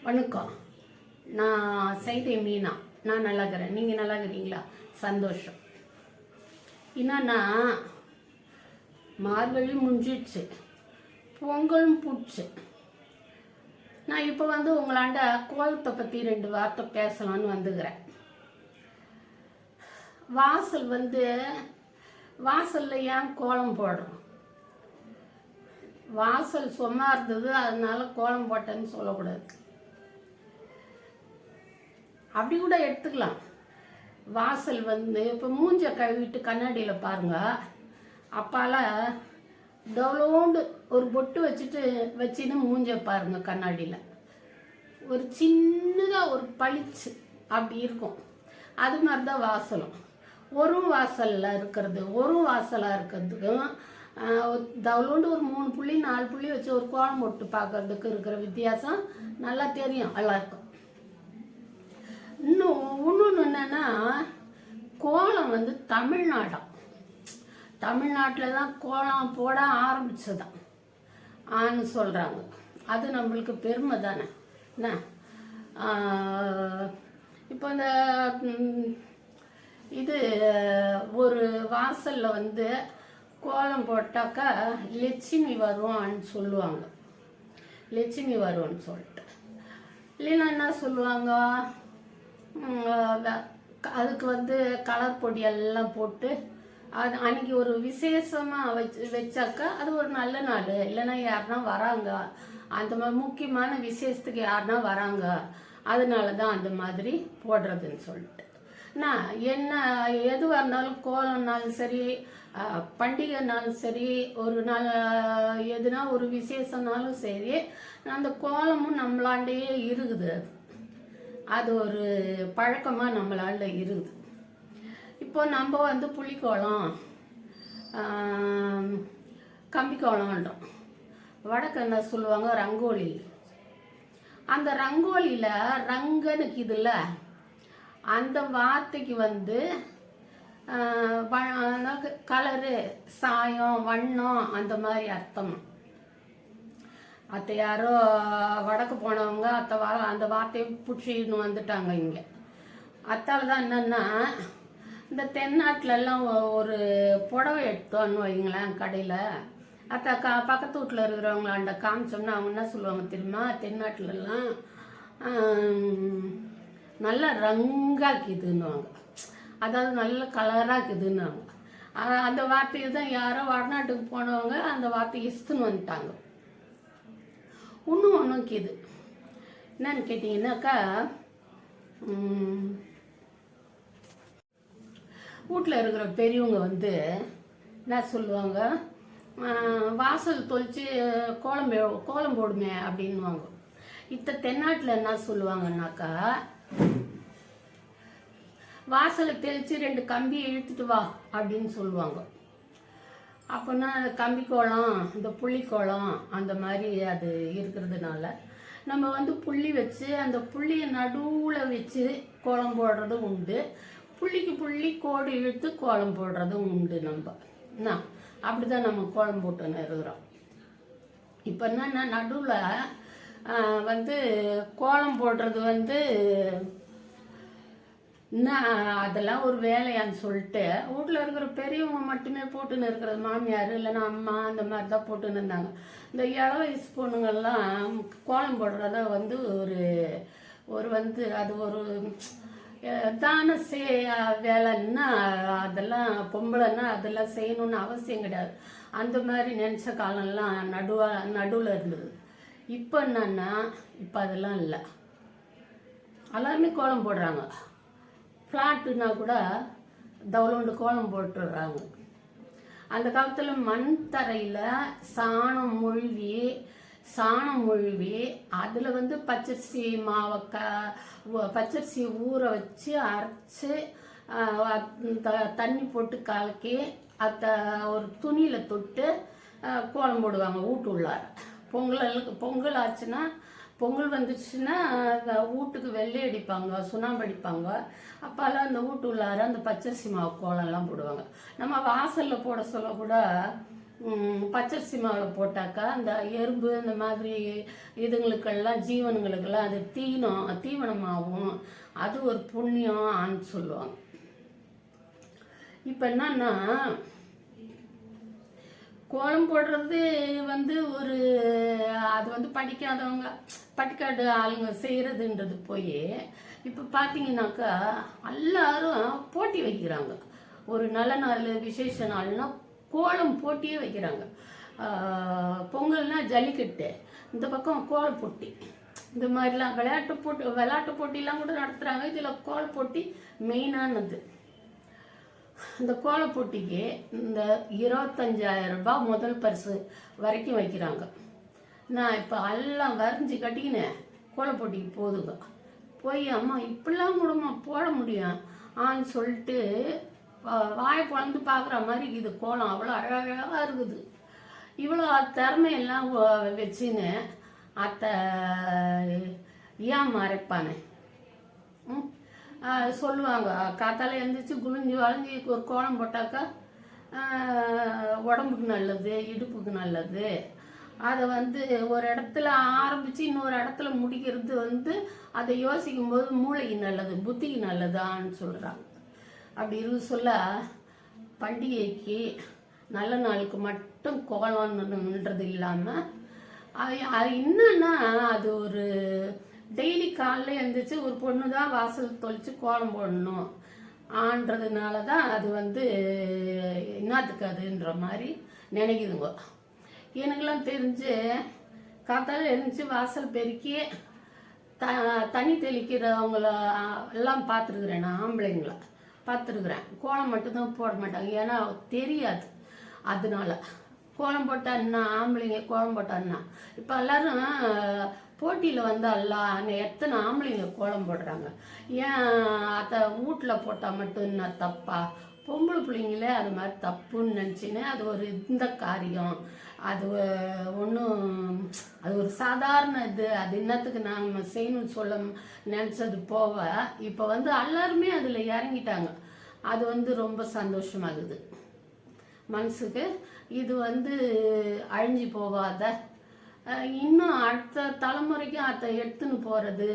வணக்கம். நான் சைதை மீனா. நான் நல்லா இருக்கிறேன். நீங்கள் நல்லா இருக்கிறீங்களா? சந்தோஷம். என்னன்னா, மார்கழி முடிஞ்சிடுச்சு, பொங்கலும் பூச்சு. நான் இப்போ உங்களாண்ட கோலத்தை பற்றி 2 வார்த்தை பேசலான்னு வந்துக்கிறேன். வாசலில் ஏன் கோலம் போடுறோம்? வாசல் சும்மா இருந்தது, அதனால கோலம் போட்டேன்னு சொல்லக்கூடாது. அப்படி கூட எடுத்துக்கலாம். வாசல் இப்போ மூஞ்ச கழுவிட்டு கண்ணாடியில் பாருங்க. அப்பால டவுலோண்டு ஒரு பொட்டு வச்சுன்னு மூஞ்ச பாருங்க கண்ணாடியில். ஒரு சின்னதாக ஒரு பளிச்சு அப்படி இருக்கும். அது மாதிரி தான் வாசலும். ஒரு வாசலாக இருக்கிறதுக்கும் தவளோண்டு ஒரு 3 புள்ளி 4 புள்ளி வச்சு ஒரு கோலம் போட்டு பார்க்கறதுக்கு இருக்கிற வித்தியாசம் நல்லா தெரியும் எல்லாருக்கும். இன்னொன்று என்னன்னா, கோலம் தமிழ்நாட்டில் தான் கோலம் போட ஆரம்பிச்சதான் ஆன்னு சொல்கிறாங்க. அது நம்மளுக்கு பெருமை தானே என்ன? இப்போ இது ஒரு வாசலில் கோலம் போட்டாக்கா லட்சுமி வருவான்னு சொல்லுவாங்க. லட்சுமி வருவான்னு சொல்லிட்டு இல்லைன்னா என்ன சொல்லுவாங்க, அதுக்கு கலர் பொடி எல்லாம் போட்டு அது அன்றைக்கி ஒரு விசேஷமாக வச்சாக்கா அது ஒரு நல்ல நாள். இல்லைன்னா யாருன்னா வராங்க, அந்த மாதிரி முக்கியமான விசேஷத்துக்கு யாருன்னா வராங்க, அதனால தான் அந்த மாதிரி போடுறதுன்னு சொல்லிட்டு. நான் எதுவாக இருந்தாலும் கோலம்னாலும் சரி, பண்டிகைனாலும் சரி, ஒரு நாள் எதுனா ஒரு விசேஷம்னாலும் சரி, அந்த கோலமும் நம்மளாண்டையே இருக்குது. அது ஒரு பழக்கமாக நம்மளால இருக்குது. இப்போ நம்ம புளிக்கோலம், கம்பி கோலம்ன்றோம். வடக்கு என்ன சொல்லுவாங்க, ரங்கோலி. அந்த ரங்கோலியில் ரங்கனுக்கு இதில் அந்த வார்த்தைக்கு கலரு, சாயம், வண்ணம் அந்த மாதிரி அர்த்தம். அத்தை யாரோ வடக்கு போனவங்க அந்த வார்த்தையை பிடிச்சின்னு வந்துட்டாங்க இங்கே. அத்தால் தான் என்னென்னா, இந்த தென்னாட்டிலெல்லாம் ஒரு புடவை எடுத்தோன்னு வைங்களேன் கடையில், பக்கத்து வீட்டில் இருக்கிறவங்களாண்ட காமிச்சோம்னா அவங்க என்ன சொல்லுவாங்க தெரியுமா, தென்னாட்டிலெல்லாம் நல்லா ரங்காக்குதுன்னுவாங்க, அதாவது நல்ல கலராக்குதுன்னுவாங்க. அந்த வார்த்தையை தான் யாரோ வடநாட்டுக்கு போனவங்க அந்த வார்த்தையை இஸ்துன்னு வந்துட்டாங்க. ஒன்றும் கீது என்னன்னு கேட்டிங்கன்னாக்கா, வீட்டில் இருக்கிற பெரியவங்க என்ன சொல்லுவாங்க, வாசல் தொளிச்சு கோலம் போடுமே அப்படின்வாங்க. தென்னாட்டில் என்ன சொல்லுவாங்கன்னாக்கா, வாசலை தெளித்து 2 கம்பி இழுத்துட்டு வா அப்படின்னு சொல்லுவாங்க. அப்போனா கம்பி கோலம், இந்த புள்ளிக்கோலம் அந்த மாதிரி அது இருக்கிறதுனால நம்ம புள்ளி வச்சு அந்த புள்ளியை நடுவில் வச்சு கோலம் போடுறதும் உண்டு, புள்ளிக்கு புள்ளி கோடு இழுத்து கோலம் போடுறதும் உண்டு. என்ன அப்படி தான் நம்ம கோலம் போட்டுன்னு இருக்கிறோம். இப்போ என்னன்னா, நடுவில் கோலம் போடுறது என்ன அதெல்லாம் ஒரு வேலையான்னு சொல்லிட்டு வீட்டில் இருக்கிற பெரியவங்க மட்டுமே போட்டுன்னு இருக்கிறது, மாமியார் இல்லைன்னா அம்மா அந்த மாதிரி தான் போட்டுன்னு இருந்தாங்க. இந்த இள வயசு பொண்ணுங்கள்லாம் கோலம் போடுறத அது ஒரு தான வேலைன்னா அதெல்லாம் பொம்பளைன்னா அதெல்லாம் செய்யணும்னு அவசியம் கிடையாது. அந்த மாதிரி நினச்ச காலம்லாம் நடுவில் இருந்தது. இப்போ என்னன்னா, இப்போ அதெல்லாம் இல்லை, எல்லாருமே கோலம் போடுறாங்க. ஃப்ளாட்டுன்னா கூட தவளோண்டு கோலம் போட்டுடுறாங்க. அந்த காலத்தில் மண் தரையில் சாணம் மொழுவி அதில் பச்சரிசி பச்சரிசி ஊற வச்சு அரைச்சி தண்ணி போட்டு கலக்கி அதை ஒரு துணியில் தொட்டு கோலம் போடுவாங்க வீட்டு உள்ளார. பொங்கல் ஆச்சுன்னா, பொங்கல் வந்துச்சுன்னா வீட்டுக்கு வெள்ளை அடிப்பாங்க, சுண்ணாம்பு அடிப்பாங்க. அப்போல்லாம் அந்த வீட்டு உள்ளார அந்த பச்சரிசி மாவு கோலம்லாம் போடுவாங்க. நம்ம வாசலில் போட சொல்ல கூட பச்சரிசி மாவில் போட்டாக்கா அந்த எறும்பு இந்த மாதிரி இதுங்களுக்கெல்லாம் ஜீவனுங்களுக்கெல்லாம் அது தீவனமாகும். அது ஒரு புண்ணியம்னு சொல்லுவாங்க. இப்போ என்னன்னா கோலம் போடுறது ஒரு அது படிக்காதவங்க பட்டிக்காடு ஆளுங்க செய்கிறதுன்றது போய் இப்போ பார்த்தீங்கன்னாக்கா எல்லாரும் போட்டி வைக்கிறாங்க. ஒரு நல்ல நாள் விசேஷ நாள்னா கோலம் போட்டியே வைக்கிறாங்க. பொங்கல்னா ஜல்லிக்கட்டு, இந்த பக்கம் கோல போட்டி, இந்த மாதிரிலாம் விளையாட்டு போட்டிலாம் கூட நடத்துகிறாங்க. இதில் கோல போட்டி மெயினானது. இந்த கோல போட்டிக்கு இந்த 25,000 ரூபாய் முதல் பரிசு வரைக்கும் வைக்கிறாங்க. நான் இப்போ எல்லாம் வரைஞ்சி கட்டிக்கினேன் கோல போட்டிக்கு போதுங்க. போய் அம்மா இப்படிலாம் கூடமா போட முடியும் ஆன்னு சொல்லிட்டு வாயை பொழந்து பார்க்குற மாதிரி இது கோலம் அவ்வளோ அழகாக இருக்குது. இவ்வளோ திறமையெல்லாம் வச்சுன்னு அத்தை ஏன் மறைப்பானே சொல்லுவாங்க. காத்தால எழுந்திரிச்சு குளிஞ்சு வளைஞ்சி ஒரு கோலம் போட்டாக்கா உடம்புக்கு நல்லது, இடுப்புக்கு நல்லது. அதை ஒரு இடத்துல ஆரம்பித்து இன்னொரு இடத்துல முடிக்கிறது அதை யோசிக்கும் போது மூளைக்கு நல்லது, புத்திக்கு நல்லதான்னு சொல்கிறாங்க. அப்படி இருக்க சொல்ல பண்டிகைக்கு நல்ல நாளுக்கு மட்டும் கோலம்ன்றது இல்லாமல் அது என்னன்னா அது ஒரு டெய்லி காலைல எழுந்திரிச்சு ஒரு பொண்ணு தான் வாசல் தொளிச்சு கோலம் போடணும் ஆன்றதுனால தான் அது என்னத்துக்கு அதுன்ற மாதிரி நினைக்குதுங்க. எனக்கெல்லாம் தெரிஞ்சு காத்தால எழுந்துச்சு வாசல் பெருக்கி தண்ணி தெளிக்கிறவங்கள எல்லாம் பார்த்துருக்குறேன். நான் ஆம்பளைங்களை பார்த்துருக்குறேன். கோலம் மட்டும்தான் போட மாட்டாங்க, ஏன்னா தெரியாது. அதனால கோலம் போட்டான்னா ஆம்பளைங்க கோலம் போட்டான்னா இப்போ எல்லாரும் போட்டியில் எல்லாம் எத்தனை ஆம்பளைங்க கோலம் போடுறாங்க. ஏன் அதை வீட்டில் போட்டால் மட்டும் என்ன தப்பா? பொம்பளை பிள்ளைங்களே அது மாதிரி தப்புன்னு நினச்சின்னு அது ஒரு இந்த காரியம். அது அது ஒரு சாதாரண இது. அது என்னத்துக்கு நாம் செய்யணும்னு சொல்ல நினச்சது போக இப்போ எல்லாருமே அதில் இறங்கிட்டாங்க. அது ரொம்ப சந்தோஷமாகுது மனசுக்கு. இது அழிஞ்சு போகாத இன்னும் அடுத்த தலைமுறைக்கும் அதை எடுத்துன்னு போகிறது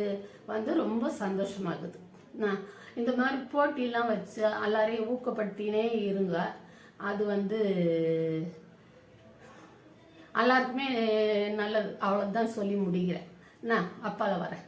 ரொம்ப சந்தோஷமாகுது. நான் இந்த மாதிரி போட்டிலாம் வச்சு எல்லாரையும் ஊக்கப்படுத்தினே இருங்க. அது எல்லாருக்குமே நல்லது. அவ்வளோதான் சொல்லி முடிக்கிறேன். நான் அப்பால வரேன்.